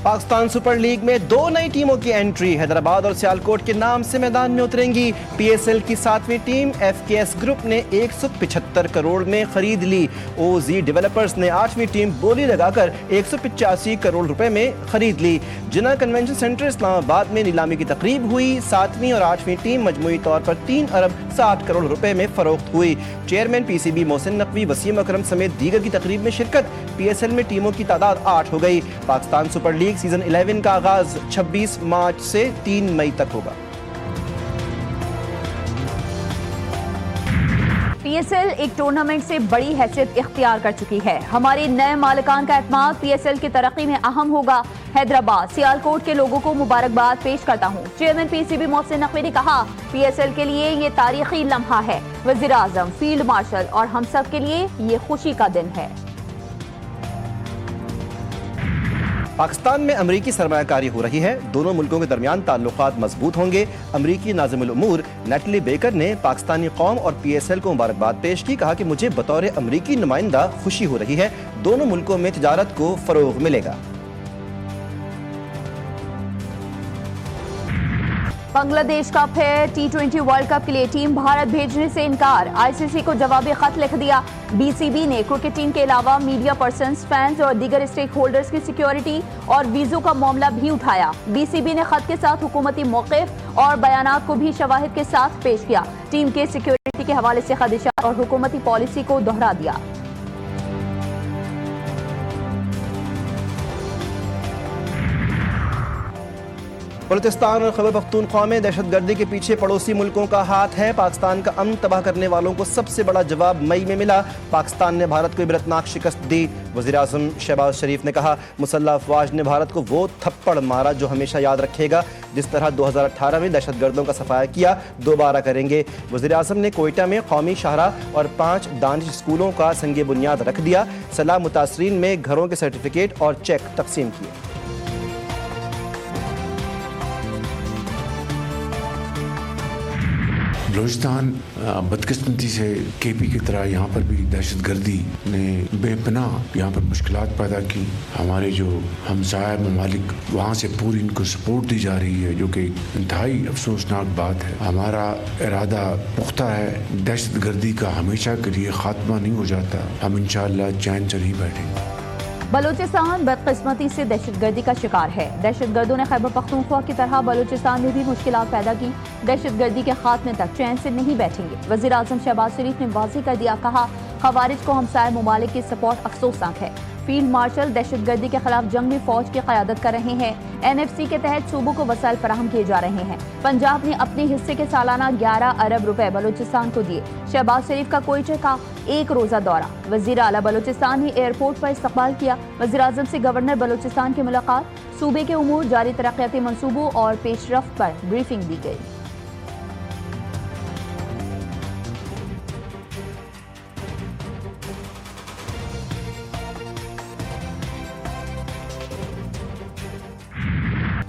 Pakistan super league میں 2 نئی ٹیموں کی انٹری، حیدرآباد اور سیالکوٹ کے نام سے میدان میں اتریں گی۔ پی ایس ایل کی 7ویں ٹیم ایف کے ایس گروپ نے 175 کروڑ میں خرید لی۔ او زی ڈیولپرز نے 8ویں ٹیم بولی لگا کر 185 کروڑ روپے میں خرید لی۔ جناح کنونشن سینٹر اسلام آباد میں نیلامی کی تقریب ہوئی۔ 7ویں اور 8ویں ٹیم مجموعی طور پر 3 ارب 60 کروڑ روپے میں فروخت ہوئی۔ Chairman P C B Mohsin Naqvi, Wasim اکرم سمیت دیگر کی تقریب میں شرکت۔ پی ایس ایل میں ٹیموں کی تعداد 8 ہو گئی۔ پاکستان سپر لیگ سیزن 11 کا آغاز 26 مارچ سے 3 مئی تک ہوگا۔ پی ایس ایل ایک ٹورنامنٹ سے بڑی حیثیت اختیار کر چکی ہے۔ ہمارے نئے مالکان کا اعتماد پی ایس ایل کی ترقی میں اہم ہوگا۔ حیدرآباد سیالکوٹ کے لوگوں کو مبارکباد پیش کرتا ہوں۔ Chairman P C B Mohsin Naqvi نے کہا، پی ایس ایل کے لیے یہ تاریخی لمحہ ہے۔ وزیر اعظم، فیلڈ مارشل اور ہم سب کے لیے یہ خوشی کا دن ہے۔ پاکستان میں امریکی سرمایہ کاری ہو رہی ہے، دونوں ملکوں کے درمیان تعلقات مضبوط ہوں گے۔ امریکی ناظم الامور نیٹلی بیکر نے پاکستانی قوم اور پی ایس ایل کو مبارکباد پیش کی، کہا کہ مجھے بطور امریکی نمائندہ خوشی ہو رہی ہے، دونوں ملکوں میں تجارت کو فروغ ملے گا۔ بنگلہ دیش کا پھر T20 ورلڈ کپ کے لیے ٹیم بھارت بھیجنے سے انکار، آئی سی سی کو جوابی خط لکھ دیا۔ بی سی بی نے کرکٹ ٹیم کے علاوہ میڈیا پرسنز، فینز اور دیگر اسٹیک ہولڈرز کی سیکیورٹی اور ویزوں کا معاملہ بھی اٹھایا۔ بی سی بی نے خط کے ساتھ حکومتی موقف اور بیانات کو بھی شواہد کے ساتھ پیش کیا، ٹیم کے سیکیورٹی کے حوالے سے خدشات اور حکومتی پالیسی کو دہرا دیا۔ بلوچستان اور خیبر پختونخوا میں دہشت گردی کے پیچھے پڑوسی ملکوں کا ہاتھ ہے۔ پاکستان کا امن تباہ کرنے والوں کو سب سے بڑا جواب مئی میں ملا۔ پاکستان نے بھارت کو عبرتناک شکست دی۔ وزیر اعظم شہباز شریف نے کہا، مسلح افواج نے بھارت کو وہ تھپڑ مارا جو ہمیشہ یاد رکھے گا۔ جس طرح 2018 میں دہشت گردوں کا صفایا کیا، دوبارہ کریں گے۔ وزیر اعظم نے کوئٹہ میں قومی شاہراہ اور 5 دانش اسکولوں کا سنگ بنیاد رکھ دیا۔ سیلاب متاثرین میں گھروں کے سرٹیفکیٹ اور چیک تقسیم کیے۔ بلوچستان بدقسمتی سے کے پی کی طرح یہاں پر بھی دہشت گردی نے بے پناہ یہاں پر مشکلات پیدا کی۔ ہمارے جو ہمسایہ ممالک وہاں سے پوری ان کو سپورٹ دی جا رہی ہے، جو کہ انتہائی افسوسناک بات ہے۔ ہمارا ارادہ پختہ ہے، دہشت گردی کا ہمیشہ کے لیے خاتمہ نہیں ہو جاتا، ہم انشاءاللہ چین سے نہیں بیٹھیں گے۔ بلوچستان بدقسمتی سے دہشت گردی کا شکار ہے۔ دہشت گردوں نے خیبر پختونخوا کی طرح بلوچستان میں بھی مشکلات پیدا کی۔ دہشت گردی کے خاتمے تک چین سے نہیں بیٹھیں گے۔ وزیر اعظم شہباز شریف نے واضح کر دیا، کہا خوارج کو ہمسائے ممالک کی سپورٹ افسوسناک ہے۔ فیلڈ مارشل دہشت گردی کے خلاف جنگ میں فوج کی قیادت کر رہے ہیں۔ این ایف سی کے تحت صوبوں کو وسائل فراہم کیے جا رہے ہیں۔ پنجاب نے اپنے حصے کے سالانہ 11 ارب روپے بلوچستان کو دیے۔ شہباز شریف کا کوئٹہ کا 1 روزہ دورہ، وزیر اعلیٰ بلوچستان نے ایئرپورٹ پر استقبال کیا۔ وزیر اعظم سے گورنر بلوچستان کی ملاقات، صوبے کے امور، جاری ترقیاتی منصوبوں اور پیش رفت پر بریفنگ دی گئی۔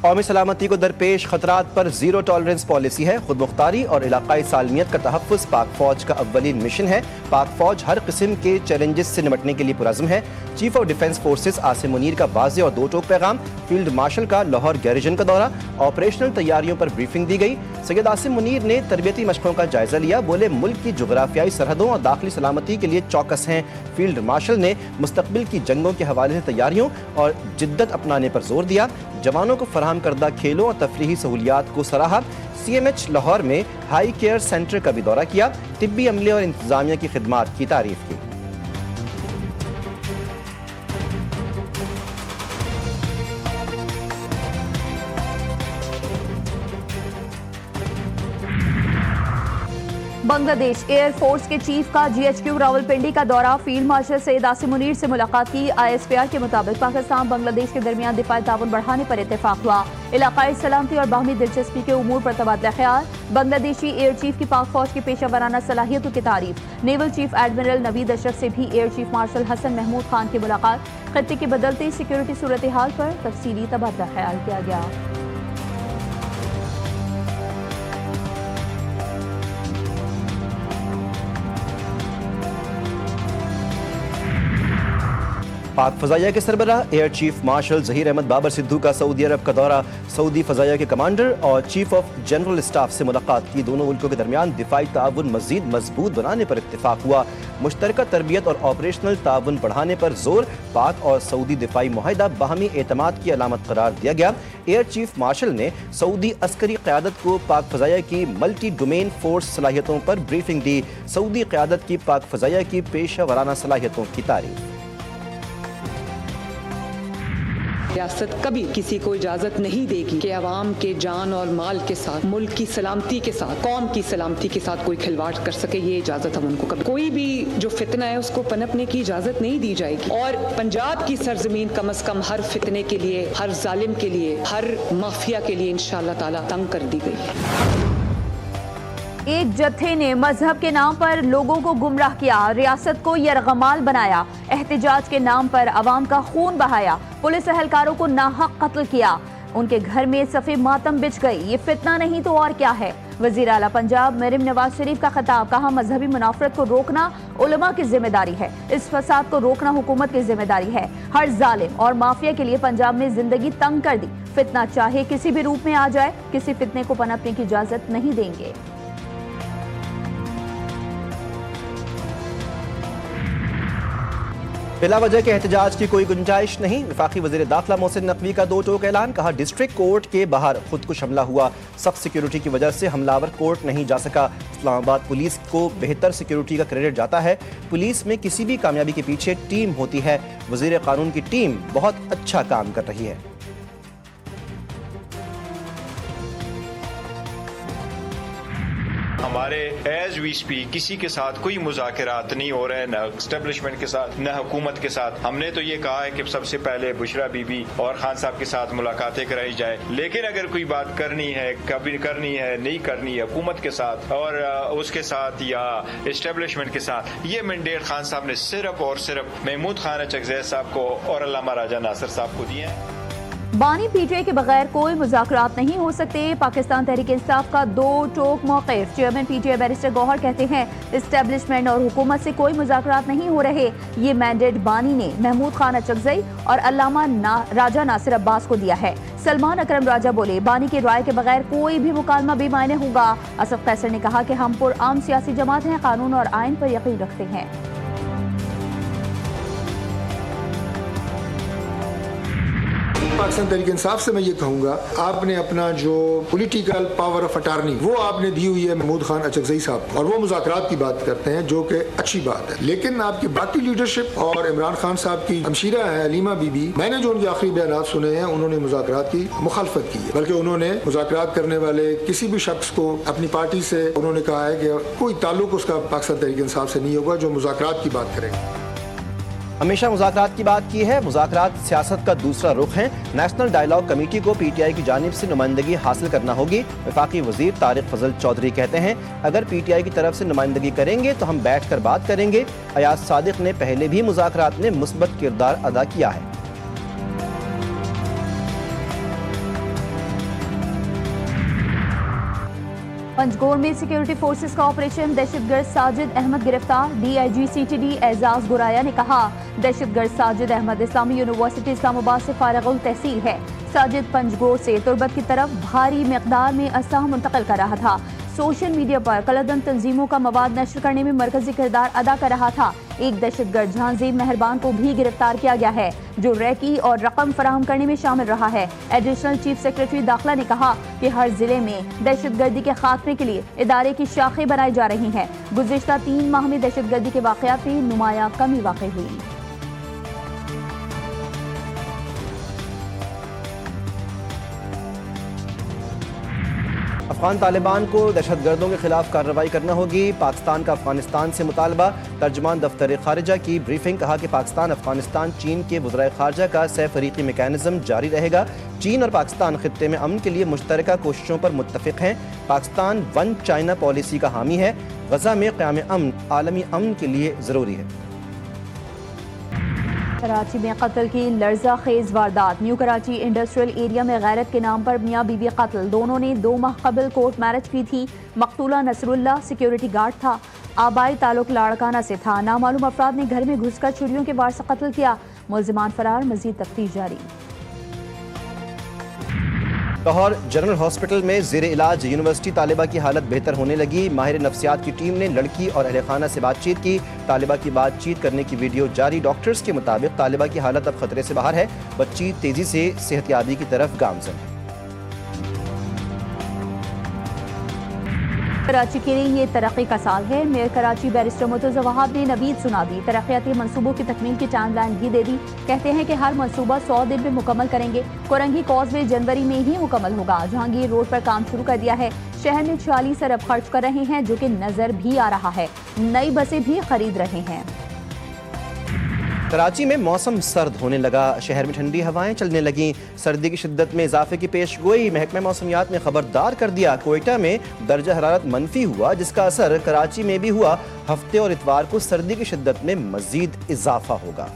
قومی سلامتی کو درپیش خطرات پر زیرو ٹالرنس پالیسی ہے۔ خود مختاری اور علاقائی سالمیت کا تحفظ پاک فوج کا اولین مشن ہے۔ پاک فوج ہر قسم کے چیلنجز سے نمٹنے کے لیے پرعزم ہے۔ Chief of defence forces Asim Munir کا واضح اور 2 ٹوک پیغام۔ فیلڈ مارشل کا لاہور گیریجن کا دورہ، آپریشنل تیاریوں پر بریفنگ دی گئی۔ سید عاصم منیر نے تربیتی مشقوں کا جائزہ لیا، بولے ملک کی جغرافیائی سرحدوں اور داخلی سلامتی کے لیے چوکس ہیں۔ فیلڈ مارشل نے مستقبل کی جنگوں کے حوالے سے تیاریوں اور جدت اپنانے پر زور دیا۔ جوانوں کو فراہم کردہ کھیلوں اور تفریحی سہولیات کو سراہا۔ سی ایم ایچ لاہور میں ہائی کیئر سینٹر کا بھی دورہ کیا۔ طبی عملے اور انتظامیہ کی خدمات کی تعریف کی۔ بنگلہ دیش ایئر فورس کے چیف کا جی ایچ کیو راولپنڈی کا دورہ، فیلڈ مارشل سید عاصم منیر سے ملاقات کی۔ آئی ایس پی آر کے مطابق پاکستان بنگلہ دیش کے درمیان دفاعی تعاون بڑھانے پر اتفاق ہوا۔ علاقائی سلامتی اور باہمی دلچسپی کے امور پر تبادلہ خیال۔ بنگلہ دیشی ایئر چیف کی پاک فوج کی پیشہ ورانہ صلاحیتوں کی تعریف۔ نیول چیف ایڈمرل نوید اشرف سے بھی ایئر چیف مارشل حسن محمود خان کی ملاقات۔ خطے کی بدلتی سیکیورٹی صورتحال پر تفصیلی تبادلہ خیال کیا گیا۔ पाक फजाइया के सरबराह air chief marshal Zaheer Ahmed Babar Sidhu का सऊदी अरब का दौरा, सऊदी फजाइया के कमांडर और चीफ ऑफ जनरल स्टाफ से मुलाकात की। दोनों मुल्कों के दरमियान दिफाई ताउन मजीद मजबूत बनाने पर इत्तेफाक हुआ। मुश्तरका तरबियत और ऑपरेशनल ताउन बढ़ाने पर जोर। पाक और सऊदी दिफाई मुआहिदा बाहमी एतमाद की अलामत करार दिया गया। एयर चीफ मार्शल ने सऊदी अस्करी क़यादत को पाक फजाइया की मल्टी डोमेन फोर्स सलाहियतों पर ब्रीफिंग दी। सऊदी क़यादत की पाक फजाइया की पेशा वराना सलाहियतों की तारीफ। रियासत कभी किसी को इजाजत नहीं देगी कि अवाम के जान और माल के साथ, मुल्क की सलामती के साथ, कौम की सलामती के साथ कोई खिलवाड़ कर सके। ये इजाजत हम उनको कभी, कोई भी जो फितना है उसको पनपने की इजाजत नहीं दी जाएगी। और पंजाब की सरजमीन कम से कम हर फितने के लिए, हर जालिम के लिए, हर माफिया के लिए इंशाअल्लाह ताला तंग कर दी गई है। एक जत्थे ने मजहब के नाम पर लोगों को गुमराह किया, रियासत को यरगमाल बनाया, एहतजाज के नाम पर अवाम का खून बहाया, पुलिस एहलकारों को नाहक कत्ल किया, उनके घर में सफ़े मातम बिछ गई। ये फितना नहीं तो और क्या है। वज़ीर आला पंजाब मरियम नवाज शरीफ का खिताब, कहा मजहबी मुनाफरत को रोकना उलमा की जिम्मेदारी है, इस फसाद को रोकना हुकूमत की जिम्मेदारी है। हर जालिम और माफिया के लिए पंजाब में जिंदगी तंग कर दी। फितना चाहे किसी भी रूप में आ जाए, किसी फितने को पनपने की इजाजत नहीं देंगे। बिला वजह के एहतजाज की कोई गुंजाइश नहीं। वफाकी वज़ीर दाखिला मोहसिन नकवी का दो टोक ऐलान, कहा डिस्ट्रिक्ट कोर्ट के बाहर खुदकुश हमला हुआ, सख्त सिक्योरिटी की वजह से हमलावर कोर्ट नहीं जा सका। इस्लामाबाद पुलिस को बेहतर सिक्योरिटी का क्रेडिट जाता है। पुलिस में किसी भी कामयाबी के पीछे टीम होती है। वज़ीर कानून की टीम बहुत अच्छा काम कर रही है। हमारे एज वी स्पीक किसी के साथ कोई मुज़ाकरात नहीं हो रहे, न एस्टेब्लिशमेंट के साथ न हुकूमत के साथ। हमने तो ये कहा है कि सबसे पहले बुशरा बीबी और खान साहब के साथ मुलाकातें कराई जाए, लेकिन अगर कोई बात करनी है, कभी करनी है, नहीं करनी है हुकूमत के साथ और उसके साथ या एस्टेब्लिशमेंट के साथ, ये मैंडेट खान साहब ने सिर्फ और सिर्फ महमूद खान चकज़ई साहब को और अल्लामा राजा नासिर साहब को दिए हैं। बानी पीटीआई के बगैर कोई मुज़ाकरात नहीं हो सकते। पाकिस्तान तहरीक इंसाफ का दो टोक मौक़िफ़। चेयरमैन पीटीआई बैरिस्टर गौहर कहते हैं इस्टेब्लिशमेंट और हुकूमत से कोई मुज़ाकरात नहीं हो रहे। ये मैंडेट बानी ने महमूद खान चकज़ई और अल्लामा राजा नासिर अब्बास को दिया है। सलमान अकरम राजा बोले बानी की राय के बगैर कोई भी मुकालमा बेमायने होगा। असफ कैसर ने कहा कि हम पुरअमन सियासी जमात हैं, कानून और आइन पर यकीन रखते हैं। पाकिस्तान तहरीक इंसाफ से मैं ये कहूँगा, आपने अपना जो पॉलिटिकल पावर ऑफ अटार्नी वो आपने दी हुई है महमूद खान अचकज़ई साहब, और वो मुज़ाकरात की बात करते हैं जो कि अच्छी बात है। लेकिन आपकी बाकी लीडरशिप और इमरान खान साहब की हमशीरा है हलीमा बीबी, मैंने जो उनके आखिरी बयान सुने हैं, उन्होंने मुज़ाकरात की मुखालफत की है, बल्कि उन्होंने मुज़ाकरात करने वाले किसी भी शख्स को अपनी पार्टी से उन्होंने कहा है कि कोई ताल्लुक उसका पाकिस्तान तहरीक इंसाफ से नहीं होगा जो मुज़ाकरात की बात करेगा। हमेशा मुज़ाकरात की बात की है। मुज़ाकरात सियासत का दूसरा रुख है। नेशनल डायलॉग कमेटी को पीटीआई की जानिब से नुमाइंदगी हासिल करना होगी। वफाकी वज़ीर तारिक फजल चौधरी कहते हैं अगर पीटीआई की तरफ से नुमाइंदगी करेंगे तो हम बैठ कर बात करेंगे। अयाज सादिक ने पहले भी मुज़ाकरात में मुस्बत किरदार अदा किया है। पंजगोर में सिक्योरिटी फोर्सेस का ऑपरेशन, दहशतगर्द साजिद अहमद गिरफ्तार। डीआईजी सीटीडी एजाज गुराया ने कहा दहशतगर्द साजिद अहमद इस्लामी यूनिवर्सिटी इस्लामाबाद से फारिगुल तहसील है। साजिद पंजगोर से तुर्बत की तरफ भारी मिकदार में असलहा मुंतकिल कर रहा था। सोशल मीडिया पर कलदम तंजीमों का मवाद नशर करने में मरकजी किरदार अदा कर रहा था। एक दहशतगर्द जहांजीब मेहरबान को भी गिरफ्तार किया गया है जो रैकी और रकम फराहम करने में शामिल रहा है। एडिशनल चीफ सेक्रेटरी दाखिला ने कहा कि हर जिले में दहशतगर्दी के खात्मे के लिए इदारे की शाखें बनाई जा रही हैं। गुज़िश्ता 3 माह में दहशतगर्दी के वाक़यात में नुमाया कमी वाक़ई हुई। अफगान तालिबान को दहशतगर्दों के खिलाफ कार्रवाई करना होगी। पाकिस्तान का अफगानिस्तान से मुतालबा। तर्जुमान दफ्तर खारिजा की ब्रीफिंग, कहा कि पाकिस्तान, अफगानिस्तान, चीन के वज़राए खारजा का सह फरीकी मेकानिज़म जारी रहेगा। चीन और पाकिस्तान खित्ते में अमन के लिए मुश्तरका कोशिशों पर मुत्तफ़िक़ हैं। पाकिस्तान वन चाइना पॉलिसी का हामी है। गज़ा में क़याम अमन आलमी अमन के लिए ज़रूरी है। कराची में कत्ल की लर्जा खेज वारदात। न्यू कराची इंडस्ट्रियल एरिया में गैरत के नाम पर मियाँ बीवी कत्ल। दोनों ने 2 माह कबल कोर्ट मैरिज की थी। मकतूला नसरुल्लाह सिक्योरिटी गार्ड था। आबाई ताल्लुक लाड़काना से था। नामालूम अफराद ने घर में घुसकर छुरियों के वार से कत्ल किया। मुल्जिमान फरार, मजीद तफ्तीश जारी। लाहौर जनरल हॉस्पिटल में ज़ेर इलाज यूनिवर्सिटी तालिबा की हालत बेहतर होने लगी। माहिर नफ्सियात की टीम ने लड़की और अहले खाना से बातचीत की। तालिबा की बातचीत करने की वीडियो जारी। डॉक्टर्स के मुताबिक तालिबा की हालत अब खतरे से बाहर है। बच्ची तेजी से सेहतयाबी की तरफ गामजन है। कराची के लिए ये तरक्की का साल है। मेयर कराची बैरिस्टर मुर्तज़ा वहाब ने नवीद सुना दी। तरक्याती मंसूबों की तकमील की टाइमलाइन भी दे दी। कहते हैं कि हर मंसूबा 100 दिन में मुकम्मल करेंगे। कोरंगी कॉजवे जनवरी में ही मुकम्मल होगा। जहांगीर रोड पर काम शुरू कर दिया है। शहर में 46 अरब खर्च कर रहे हैं, जो कि नजर भी आ रहा है। नई बसें भी खरीद रहे हैं। कराची में मौसम सर्द होने लगा। शहर में ठंडी हवाएं चलने लगीं। सर्दी की शिद्दत में इजाफे की पेशगोई महकमा मौसमियात ने खबरदार कर दिया। कोयटा में दर्जा हरारत मनफी हुआ, जिसका असर कराची में भी हुआ। हफ्ते और इतवार को सर्दी की शिद्दत में मजीद इजाफा होगा।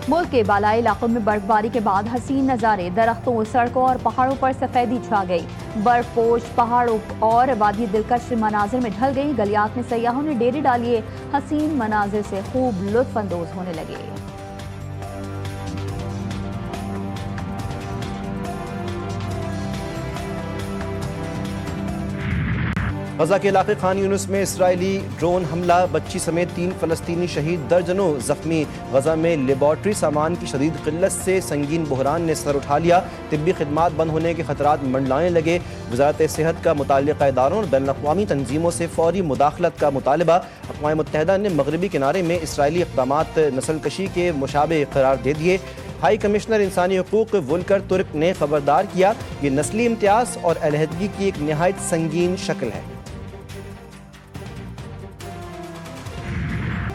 मुल्क के बालाई इलाकों में बर्फबारी के बाद हसीन नज़ारे। दरख्तों, सड़कों और पहाड़ों पर सफेदी छा गई। बर्फपोश पहाड़ों और वादी दिलकश मनाजिर में ढल गई। गलियात में सयाहों ने डेरे डालिए। हसीन मनाजिर से खूब लुत्फ अंदोज होने लगे। गजा के इलाके खान यूनुस में इसराइली ड्रोन हमला। बच्ची समेत 3 फलस्तीनी शहीद, दर्जनों जख्मी। गजा में लेबॉर्ट्री सामान की शदीद किल्लत से संगीन बहरान ने सर उठा लिया। तिब्बी खिदमात बंद होने के खतरात मंडलाने लगे। वजारत सेहत का मुताल्लिक़ा इदारों और बैनुल-अक़वामी तंजीमों से फौरी मुदाखलत का मुतालबा। अक़वाम मुत्तहिदा ने मगरबी किनारे में इसराइली इक़दामात नस्लकशी के मुशाबे करार दे दिए। हाई कमिश्नर इंसानी हुकूक वुल्कर तुर्क ने खबरदार किया, ये नस्ली इम्तियाज़ और अलहदगी की एक नहायत संगीन शक्ल है।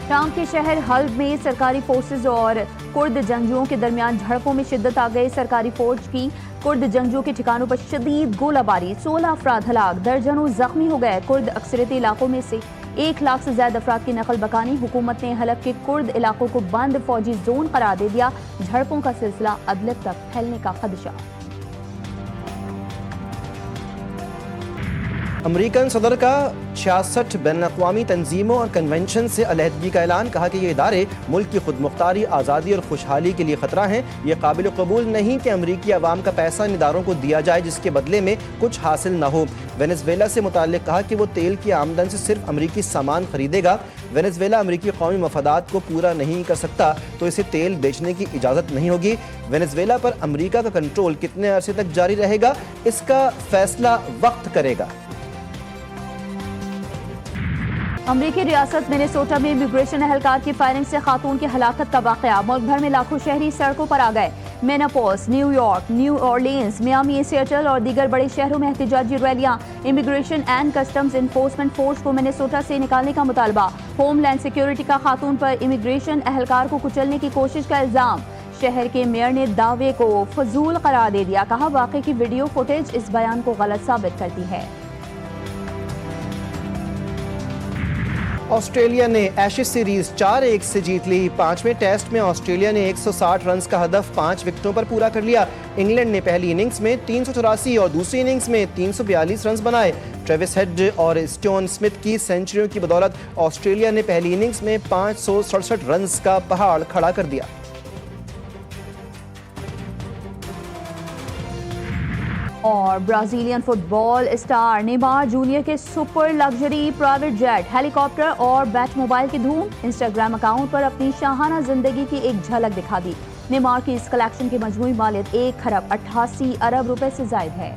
शाम के शहर हल्ब में सरकारी फोर्सेज और कुर्द जंगजुओं के दरमियान झड़पों में शिद्दत आ गई। सरकारी फौज की कुर्द जंगजुओं के ठिकानों पर शदीद गोलाबारी। 16 अफराद हलाक, दर्जनों जख्मी हो गए। कुर्द अक्सरियती इलाकों में से 1 लाख से ज्यादा अफराद की नकल बकानी। हुकूमत ने हल्ब के कुर्द इलाकों को बंद फौजी जोन करार दे दिया। झड़पों का सिलसिला अदलिब तक फैलने का खदशा। अमेरिकन सदर का 66 बैनुल-अक़वामी तंजीमों और कन्वेंशन से अलहदगी का ऐलान। कहा कि ये इदारे मुल्क की खुद मुख्तारी, आज़ादी और खुशहाली के लिए खतरा हैं। ये काबिल कबूल नहीं कि अमरीकी अवाम का पैसा इन इदारों को दिया जाए जिसके बदले में कुछ हासिल न हो। वेनेज़ुएला से मुताल्लिक़ कहा कि वो तेल की आमदन से सिर्फ अमरीकी सामान खरीदेगा। वेनेज़ुएला अमरीकी कौमी मफादात को पूरा नहीं कर सकता तो इसे तेल बेचने की इजाज़त नहीं होगी। वेनेज़ुएला पर अमरीका का कंट्रोल कितने अरसे तक जारी रहेगा, इसका फैसला वक्त करेगा। अमरीकी रियासत मिनेसोटा में इमिग्रेशन एहलकार की फायरिंग से खातून की हलाकत का वाक़या। मुल्क भर में लाखों शहरी सड़कों पर आ गए। Minneapolis, New York, new Orleans, Miami, Seattle और दीगर बड़े शहरों में एहतजाजी रैलियां। Immigration and customs enforcement force को मिनेसोटा से निकालने का मुतालबा। होमलैंड सिक्योरिटी का खातून पर इमिग्रेशन एहलकार को कुचलने की कोशिश का इल्जाम। शहर के मेयर ने दावे को फजूल करार दे दिया। कहा, वाक़े की वीडियो फुटेज इस बयान को गलत साबित करती है। ऑस्ट्रेलिया ने एशेज सीरीज 4-1 से जीत ली। 5वें टेस्ट में ऑस्ट्रेलिया ने 160 रन का हदफ 5 विकेटों पर पूरा कर लिया। इंग्लैंड ने पहली इनिंग्स में 384 और दूसरी इनिंग्स में 342 रन बनाए। ट्रेविस हेड और स्टोन स्मिथ की सेंचुरियों की बदौलत ऑस्ट्रेलिया ने पहली इनिंग्स में 567 रन का पहाड़ खड़ा कर दिया। और Brazilian football star Neymar junior के super luxury private jet, helicopter और बैट मोबाइल की धूम। इंस्टाग्राम अकाउंट पर अपनी शाहाना जिंदगी की एक झलक दिखा दी। नेमार की इस कलेक्शन की मजमूई मालियत 1 खरब 88 अरब रुपए से जायद है।